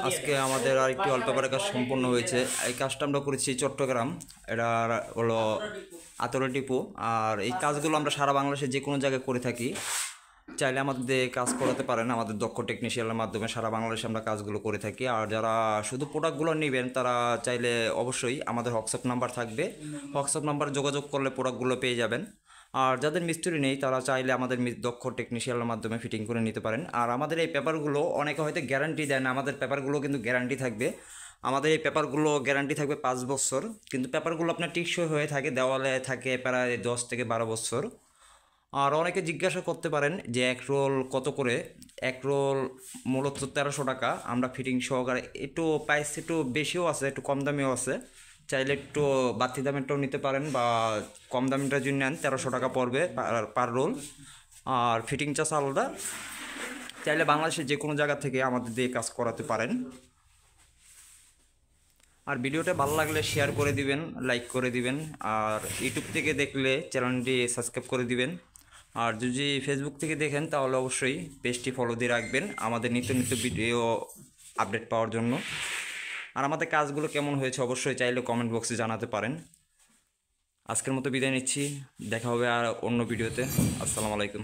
আজকে আমাদের আরেকটি ওয়ালপেপারের কাজ সম্পূর্ণ হয়েছে। এই কাজটা আমরা করেছি চট্টগ্রাম, এটা হলো আতরে টিপু। আর এই কাজগুলো আমরা সারা বাংলাদেশে যে কোনো জায়গায় করে থাকি। চাইলে আমাদের কাজ করাতে পারেন আমাদের দক্ষ টেকনিশিয়ানের মাধ্যমে। সারা বাংলাদেশে আমরা কাজগুলো করে থাকি। আর যারা শুধু প্রোডাক্টগুলো নেবেন তারা চাইলে অবশ্যই আমাদের হোয়াটসঅ্যাপ নাম্বার থাকবে, হোয়াটসঅ্যাপ নাম্বার যোগাযোগ করলে প্রোডাক্টগুলো পেয়ে যাবেন। আর যাদের মিস্ত্রি নেই তারা চাইলে আমাদের দক্ষ টেকনিশিয়ানের মাধ্যমে ফিটিং করে নিতে পারেন। আর আমাদের এই পেপারগুলো অনেকে হয়তো গ্যারান্টি দেয় না, আমাদের পেপারগুলো কিন্তু গ্যারান্টি থাকবে। আমাদের এই পেপারগুলো গ্যারান্টি থাকবে 5 বছর, কিন্তু পেপারগুলো আপনার টিকসই হয়ে থাকে, দেওয়ালে থাকে প্রায় 10 থেকে 12 বছর। আর অনেকে জিজ্ঞাসা করতে পারেন যে এক রোল কত করে। এক রোল মূলত 1300 টাকা। আমরা ফিটিং সহকারে একটু প্রাইস একটু বেশিও আছে, একটু কম দামিও আছে। চাইলে একটু বাড়তি দামেরটাও নিতে পারেন, বা কম দামেরটা যদি নেন 1300 টাকা পড়বে পার রোল। আর ফিটিং চার্জ আলাদা। চাইলে বাংলাদেশের যে কোনো জায়গা থেকে আমাদের দিয়ে কাজ করাতে পারেন। আর ভিডিওটা ভালো লাগলে শেয়ার করে দিবেন, লাইক করে দিবেন। আর ইউটিউব থেকে দেখলে চ্যানেলটি সাবস্ক্রাইব করে দিবেন। আর যদি ফেসবুক থেকে দেখেন তাহলে অবশ্যই পেজটি ফলো দিয়ে রাখবেন আমাদের নিত্য নিত্য ভিডিও আপডেট পাওয়ার জন্য। আর আমাদের কাজগুলো কেমন হয়েছে অবশ্যই চাইলে কমেন্ট বক্সে জানাতে পারেন। আজকের মতো বিদায় নিচ্ছি, দেখা হবে আর অন্য ভিডিওতে। আসসালামু আলাইকুম।